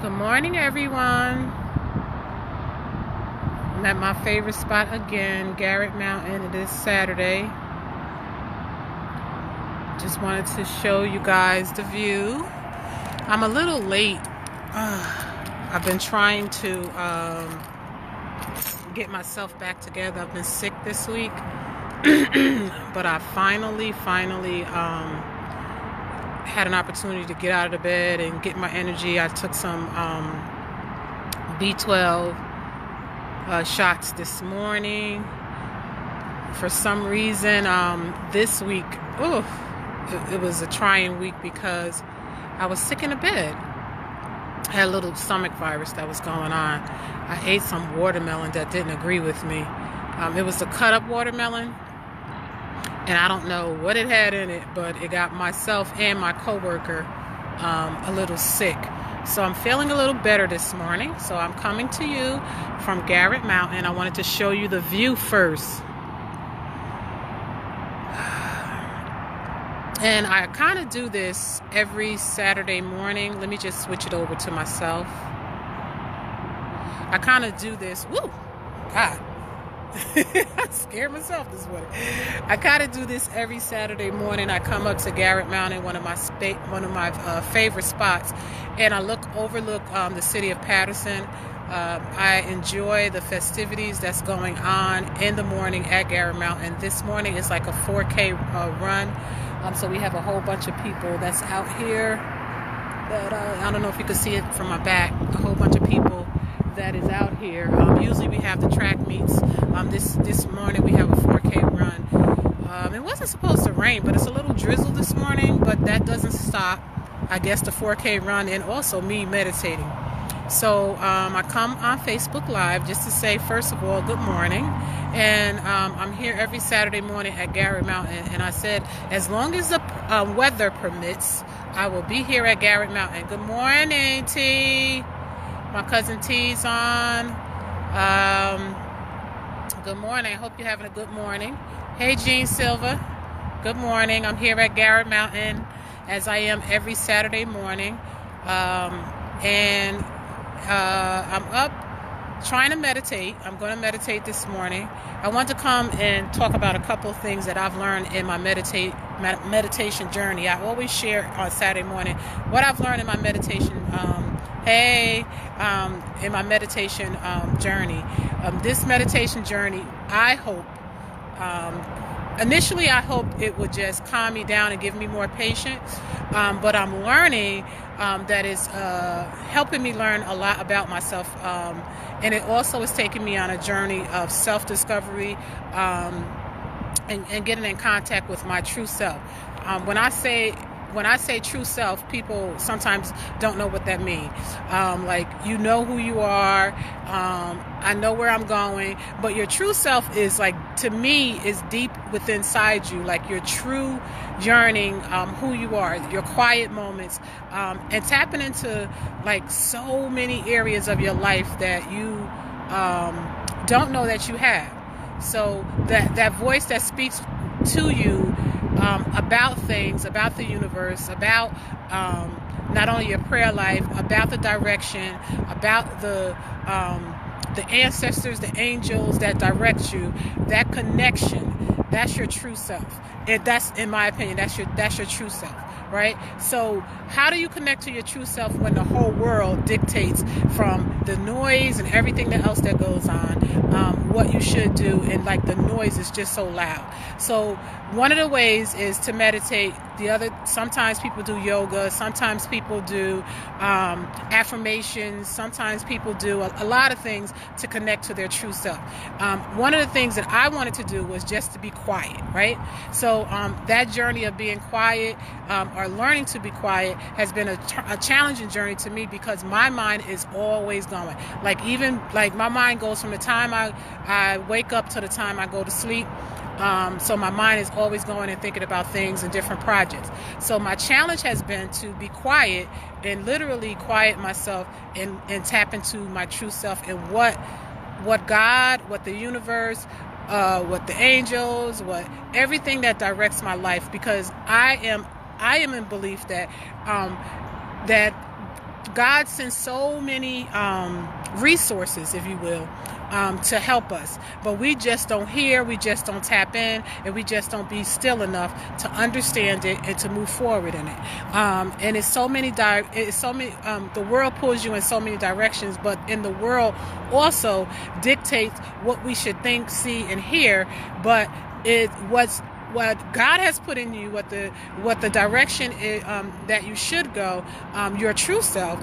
Good morning, everyone. I'm at my favorite spot again, Garrett Mountain. It is Saturday. Just wanted to show you guys the view. I'm a little late. I've been trying to get myself back together. I've been sick this week, but I finally had an opportunity to get out of the bed and get my energy. I took some B12 shots this morning. For some reason, this week, it was a trying week because I was sick in the bed. I had a little stomach virus that was going on. I ate some watermelon that didn't agree with me. It was a cut up watermelon, and I don't know what it had in it, but it got myself and my coworker a little sick. So I'm feeling a little better this morning. So I'm coming to you from Garrett Mountain. I wanted to show you the view first. And I kind of do this every Saturday morning. Let me just switch it over to myself. I kind of do this. Woo! God. I scared myself this morning. I kind of do this every Saturday morning. I come up to Garrett Mountain, one of my favorite spots, and I overlook the city of Patterson. I enjoy the festivities that's going on in the morning at Garrett Mountain. This morning is like a 4K run. So we have a whole bunch of people that's out here. That I don't know if you can see it from my back. A whole bunch of people that is out here. Usually we have the track meets. This morning we have a 4K run. It wasn't supposed to rain, but it's a little drizzle this morning, but that doesn't stop, I guess, the 4K run and also me meditating. So I come on Facebook Live just to say, first of all, good morning. And I'm here every Saturday morning at Garrett Mountain. And I said, as long as the weather permits, I will be here at Garrett Mountain. Good morning, T. My cousin T's on. Good morning. I hope you're having a good morning. Hey, Jean Silva. Good morning. I'm here at Garrett Mountain as I am every Saturday morning. I'm up trying to meditate. I'm going to meditate this morning. I want to come and talk about a couple of things that I've learned in my meditation journey. I always share on Saturday morning what I've learned in my meditation in my meditation journey. This meditation journey, I hope, initially I hoped it would just calm me down and give me more patience, but I'm learning that is helping me learn a lot about myself, and it also is taking me on a journey of self-discovery and getting in contact with my true self. When I say true self, people sometimes don't know what that means. Like, you know who you are. I know where I'm going, but your true self is, like, to me, is deep within inside you, like your true yearning, who you are, your quiet moments, and tapping into like so many areas of your life that you don't know that you have. So that voice that speaks to you about things, about the universe, about not only your prayer life, about the direction, about the ancestors, the angels that direct you, that connection, that's your true self. And that's, in my opinion, that's your true self, right? So how do you connect to your true self when the whole world dictates, from the noise and everything else that goes on, what you should do, and like the noise is just so loud? So one of the ways is to meditate. Sometimes people do yoga, sometimes people do affirmations, sometimes people do a lot of things to connect to their true self. One of the things that I wanted to do was just to be quiet, right? So that journey of being quiet, or learning to be quiet, has been a challenging journey to me, because my mind is always going. Like, even like my mind goes from the time I wake up to the time I go to sleep. So my mind is always going and thinking about things and different projects. So my challenge has been to be quiet and literally quiet myself and tap into my true self, and what God, what the universe, what the angels, what everything that directs my life, because I am in belief that that God sends so many resources, if you will, to help us, but we just don't hear, we just don't tap in, and we just don't be still enough to understand it and to move forward in it. And it's so many. The world pulls you in so many directions, but in the world also dictates what we should think, see, and hear. But what God has put in you, what the direction is, that you should go, your true self,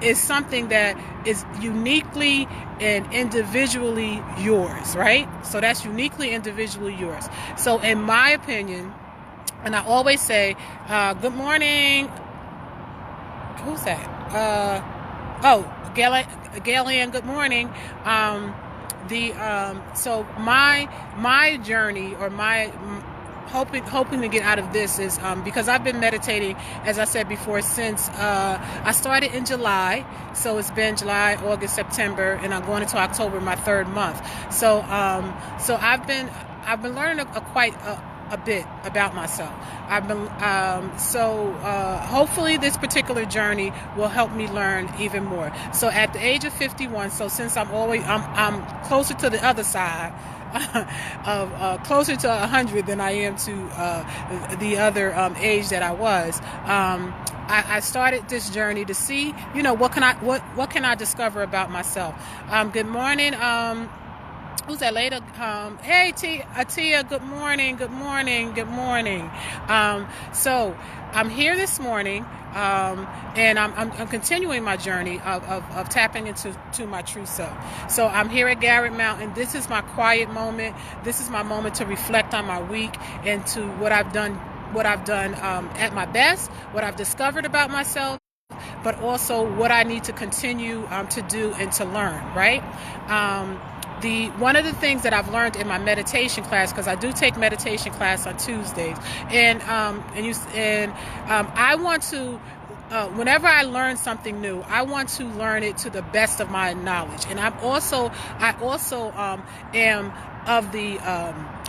is something that is uniquely and individually yours, right? So that's uniquely individually yours. So in my opinion, and I always say, good morning. Who's that? Galian, good morning. So my journey, or my hoping to get out of this, is because I've been meditating, as I said before, since I started in July. So it's been July, August, September, and I'm going into October, my third month. So I've been learning quite a bit about myself. I've been hopefully this particular journey will help me learn even more. So at the age of 51, so since I'm closer to the other side of closer to 100 than I am to the other age that I was. I started this journey to see, what can I discover about myself. Good morning. Who's that later? Hey, Atia, good morning. So I'm here this morning, and I'm continuing my journey of tapping into my true self. So I'm here at Garrett Mountain. This is my quiet moment. This is my moment to reflect on my week and to what I've done at my best, what I've discovered about myself, but also what I need to continue to do and to learn, right? One of the things that I've learned in my meditation class, because I do take meditation class on Tuesdays, and I want to, whenever I learn something new, I want to learn it to the best of my knowledge. And I also am of the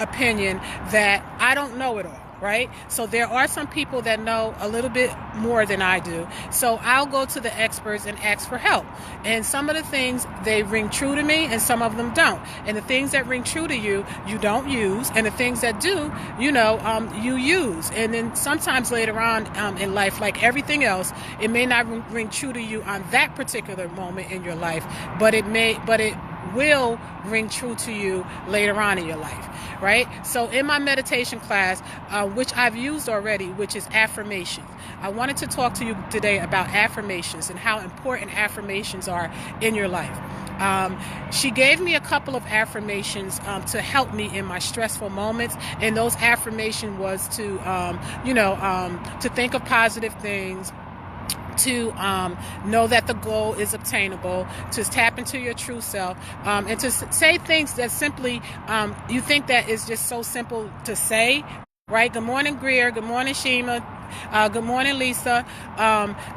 opinion that I don't know it all. Right? So there are some people that know a little bit more than I do. So I'll go to the experts and ask for help. And some of the things, they ring true to me, and some of them don't. And the things that ring true to you, you don't use. And the things that do, you use. And then sometimes later on in life, like everything else, it may not ring true to you on that particular moment in your life, but it will ring true to you later on in your life, right? So in my meditation class, which I've used already, which is affirmations, I wanted to talk to you today about affirmations and how important affirmations are in your life. She gave me a couple of affirmations to help me in my stressful moments, and those affirmations was to think of positive things, to know that the goal is obtainable, to tap into your true self, and to say things that simply you think that is just so simple to say, right? Good morning, Greer. Good morning, Shima. Good morning, Lisa.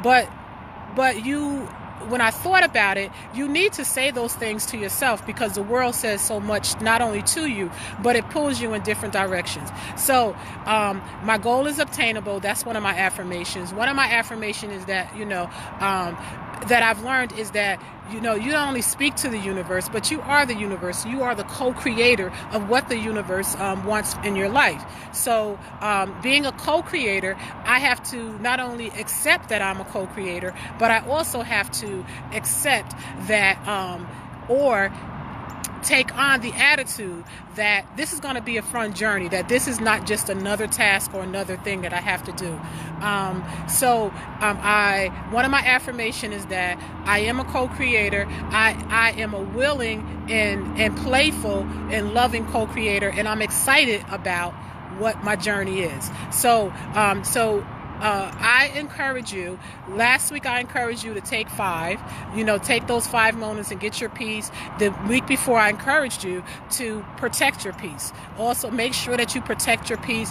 But you, when I thought about it, you need to say those things to yourself, because the world says so much, not only to you, but it pulls you in different directions. So my goal is obtainable. That's one of my affirmations. One of my affirmations is that, that I've learned is that, you don't only speak to the universe, but you are the universe. You are the co-creator of what the universe wants in your life. So being a co-creator, I have to not only accept that I'm a co-creator, but I also have to accept that or take on the attitude that this is going to be a fun journey, that this is not just another task or another thing that I have to do. One of my affirmations is that I am a co-creator. I am a willing and playful and loving co-creator, and I'm excited about what my journey is. So I encourage you. Last week I encouraged you to take 5. Take those 5 moments and get your peace. The week before I encouraged you to protect your peace. Also, make sure that you protect your peace.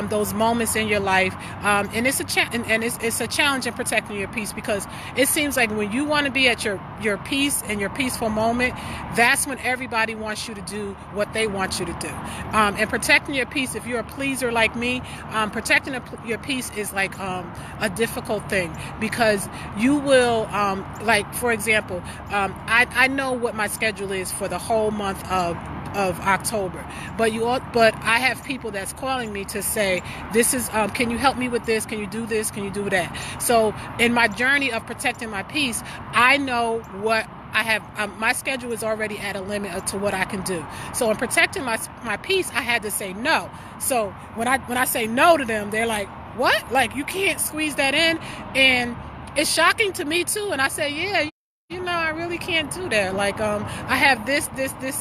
Those moments in your life, and it's a challenge in protecting your peace, because it seems like when you want to be at your peace and your peaceful moment, that's when everybody wants you to do what they want you to do. And protecting your peace, if you're a pleaser like me, protecting your peace is like a difficult thing, because you will, like, for example, I know what my schedule is for the whole month of October, but I have people that's calling me to say, this is, can you help me with this? Can you do this? Can you do that? So in my journey of protecting my peace, I know what I have. My schedule is already at a limit to what I can do. So in protecting my peace, I had to say no. So when I say no to them, they're like, what? Like, you can't squeeze that in? And it's shocking to me too. And I say, yeah, I really can't do that. Like, I have this,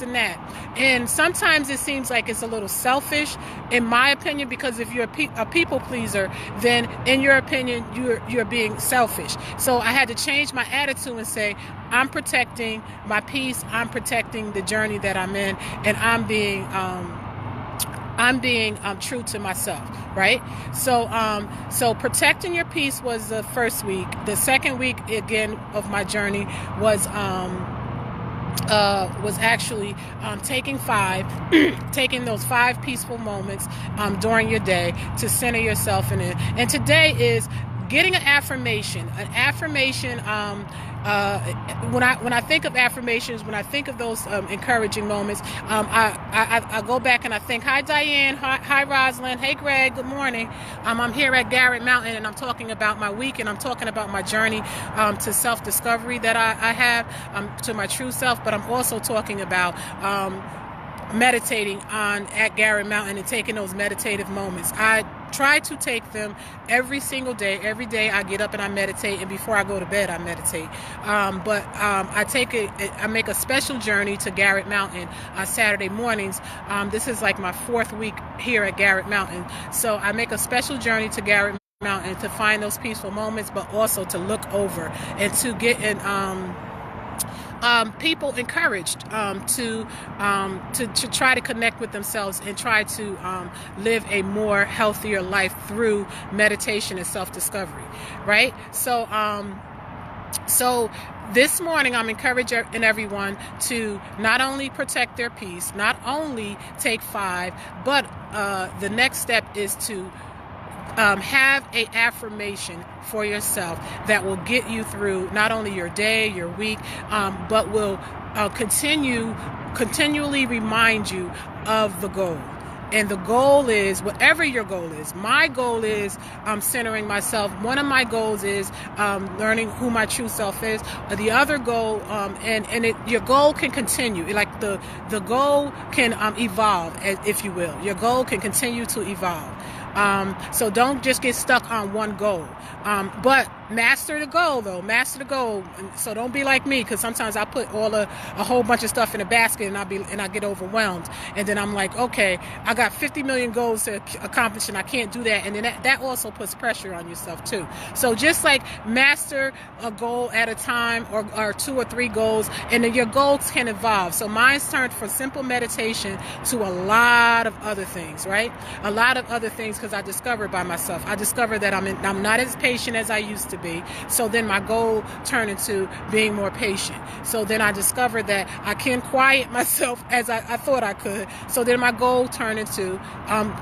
and that. And sometimes it seems like it's a little selfish, in my opinion, because if you're a people pleaser, then in your opinion, you're being selfish. So I had to change my attitude and say, I'm protecting my peace. I'm protecting the journey that I'm in, and I'm being true to myself, right? So protecting your peace was the first week. The second week, again, of my journey was actually taking those 5 peaceful moments during your day to center yourself in it. And today is getting an affirmation. An affirmation. When I think of affirmations, when I think of those encouraging moments, I go back and I think, hi Diane, hi Rosalind, hey Greg, good morning. I'm here at Garrett Mountain, and I'm talking about my week, and I'm talking about my journey to self-discovery that I have, to my true self, but I'm also talking about meditating at Garrett Mountain and taking those meditative moments. I try to take them every single day. Every day I get up and I meditate, and before I go to bed I meditate. But I make a special journey to Garrett Mountain on Saturday mornings. This is like my 4th week here at Garrett Mountain. So I make a special journey to Garrett Mountain to find those peaceful moments, but also to look over and to get in people encouraged to try to connect with themselves and try to live a more healthier life through meditation and self-discovery, right? So this morning, I'm encouraging everyone to not only protect their peace, not only take 5, but the next step is to have a affirmation for yourself that will get you through not only your day, your week, but will continually remind you of the goal. And the goal is, whatever your goal is, my goal is centering myself. One of my goals is learning who my true self is. The other goal, your goal can continue. Like the goal can evolve, if you will. Your goal can continue to evolve. So don't just get stuck on one goal. But master the goal, though. Master the goal. So don't be like me, because sometimes I put a whole bunch of stuff in a basket and I get overwhelmed. And then I'm like, okay, I got 50 million goals to accomplish and I can't do that. And then that also puts pressure on yourself too. So just like master a goal at a time, or 2 or 3 goals, and then your goals can evolve. So mine's turned from simple meditation to a lot of other things, right? A lot of other things, because I discovered by myself. I discovered that I'm not as patient as I used to be. So then my goal turned into being more patient. So then I discovered that I can quiet myself as I thought I could. So then my goal turned into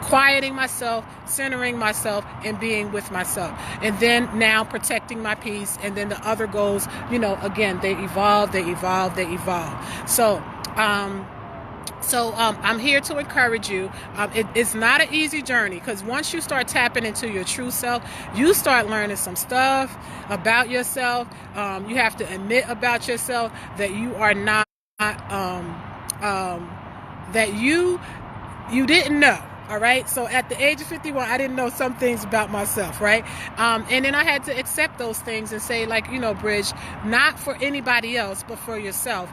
quieting myself, centering myself, and being with myself. And then now protecting my peace. And then the other goals, again, they evolve. So I'm here to encourage you. It's not an easy journey, because once you start tapping into your true self, you start learning some stuff about yourself. You have to admit about yourself that you are not, that you didn't know. All right. So at the age of 51, I didn't know some things about myself. Right. And then I had to accept those things and say, like, Bridge, not for anybody else, but for yourself.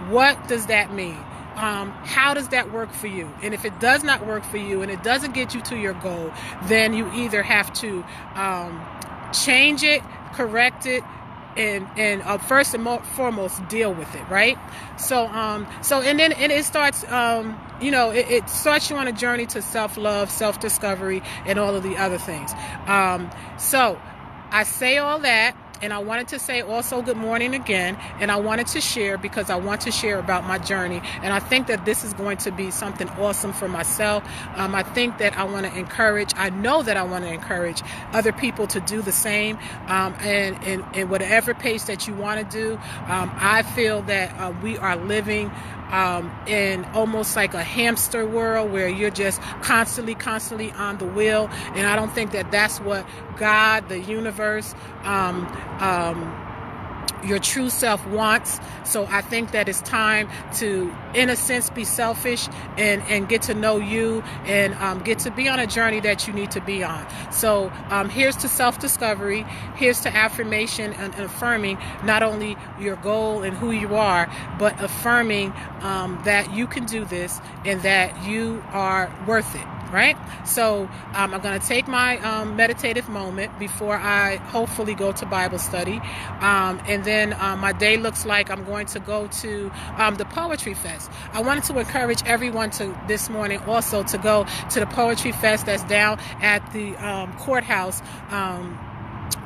What does that mean? How does that work for you? And if it does not work for you and it doesn't get you to your goal, then you either have to change it, correct it, and first and foremost deal with it, right? So it starts, it starts you on a journey to self-love, self-discovery, and all of the other things. So I say all that And I wanted to say also good morning again. And I wanted to share because I want to share about my journey. And I think that this is going to be something awesome for myself. I think that I know that I want to encourage other people to do the same. And whatever pace that you want to do, I feel that we are living in almost like a hamster world where you're just constantly on the wheel. And I don't think that that's what God, the universe, your true self wants. So I think that it's time to, in a sense, be selfish and get to know you and get to be on a journey that you need to be on. So here's to self-discovery. Here's to affirmation and affirming not only your goal and who you are, but affirming that you can do this and that you are worth it. Right? So I'm going to take my meditative moment before I hopefully go to Bible study. And then my day looks like I'm going to go to the Poetry Fest. I wanted to encourage everyone to this morning also to go to the Poetry Fest that's down at the courthouse,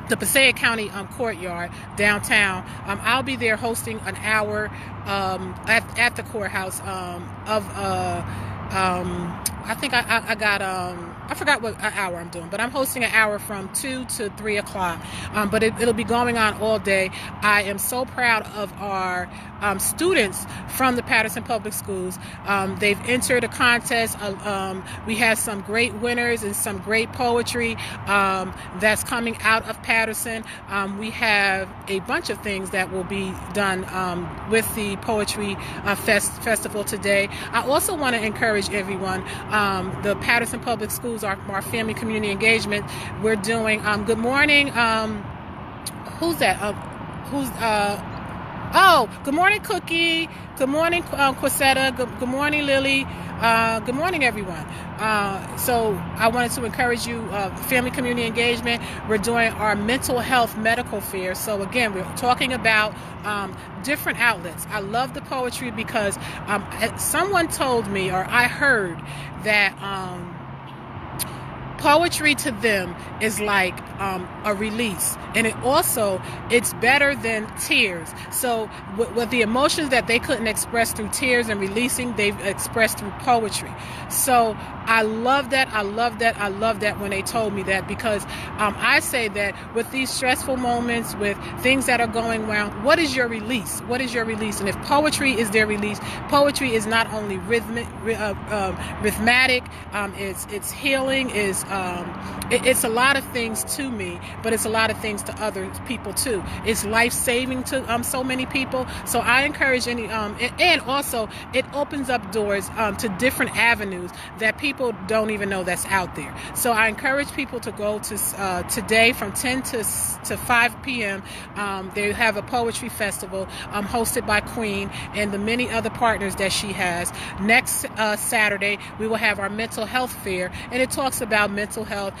the Passaic County courtyard downtown. I'll be there hosting an hour at the courthouse I think I forgot what hour I'm doing, but I'm hosting an hour from 2 to 3 o'clock. But it'll be going on all day. I am so proud of our students from the Patterson Public Schools. They've entered a contest. We have some great winners and some great poetry that's coming out of Patterson. We have a bunch of things that will be done with the Poetry Festival today. I also want to encourage everyone. The Patterson Public Schools, our family community engagement, we're doing good morning. Who's that? Good morning, Cookie. Good morning, Quisetta. Good morning, Lily. Good morning, everyone. So I wanted to encourage you, family community engagement. We're doing our mental health medical fair. So again, we're talking about different outlets. I love the poetry because someone told me, or I heard that poetry to them is like a release, and it's better than tears. So with the emotions that they couldn't express through tears and releasing, they've expressed through poetry. So I love that. I love that when they told me that, because I say that with these stressful moments, with things that are going around, what is your release? What is your release? And if poetry is their release, poetry is not only rhythmic, it's healing, it's a lot of things to me, but it's a lot of things to other people too. It's life-saving to so many people. So I encourage and also it opens up doors to different avenues that people don't even know that's out there. So I encourage people to go to today from 10 to 5 p.m. They have a poetry festival hosted by Queen and the many other partners that she has. Next Saturday, we will have our mental health fair, and it talks about mental health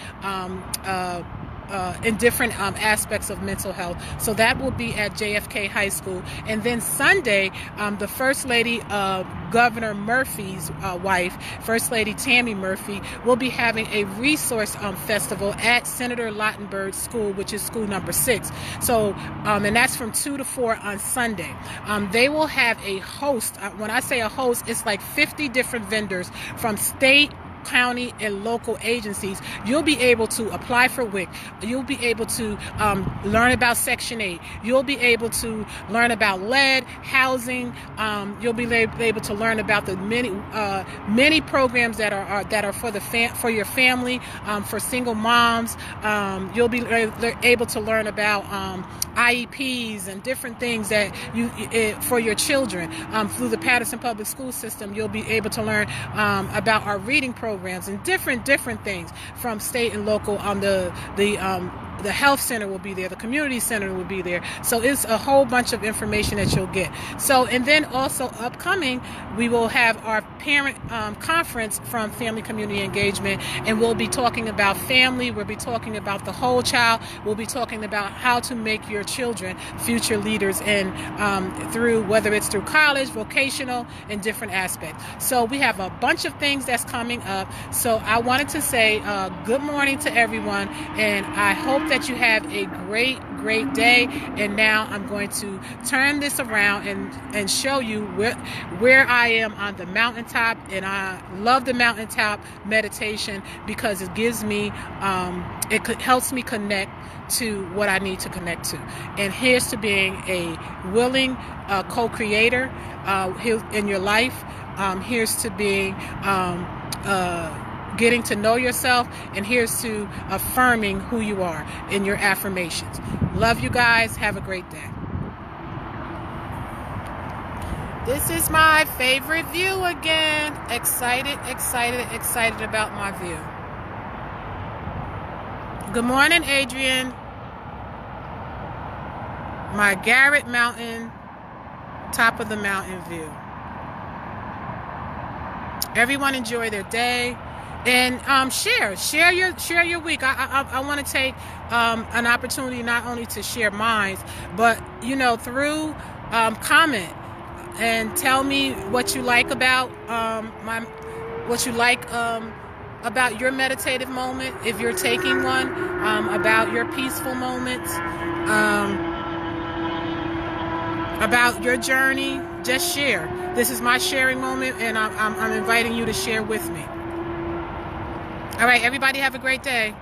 in different aspects of mental health. So that will be at JFK High School. And then Sunday, the First Lady of Governor Murphy's wife, First Lady Tammy Murphy, will be having a resource festival at Senator Lautenberg's school, which is school number 6. So, and that's from 2 to 4 on Sunday. They will have a host. When I say a host, it's like 50 different vendors from state, county, and local agencies. You'll be able to apply for WIC. You'll be able to learn about Section 8. You'll be able to learn about lead, housing. You'll be able to learn about the many programs that are for your family, for single moms. You'll be able to learn about IEPs and different things that for your children. Through the Patterson Public School System, you'll be able to learn about our reading programs and different things from state and local. The health center will be there. The community center will be there. So it's a whole bunch of information that you'll get. So, and then also upcoming, we will have our parent conference from Family Community Engagement, and we'll be talking about family. We'll be talking about the whole child. We'll be talking about how to make your children future leaders in whether it's through college, vocational, and different aspects. So we have a bunch of things that's coming up. So I wanted to say good morning to everyone, and I hope that that you have a great day. And now I'm going to turn this around and show you where I am on the mountaintop. And I love the mountaintop meditation because it gives me, helps me connect to what I need to connect to. And here's to being a willing co-creator in your life. Here's to being getting to know yourself, and here's to affirming who you are in your affirmations. Love you guys. Have a great day. This is my favorite view again. Excited about my view. Good morning, Adrian. My Garrett Mountain, top of the mountain view. Everyone enjoy their day, and share your week. I want to take an opportunity not only to share mine, but through comment and tell me what you like about about your meditative moment, if you're taking one, about your peaceful moments, about your journey. Just share. This is my sharing moment, and I'm inviting you to share with me. All right, everybody have a great day.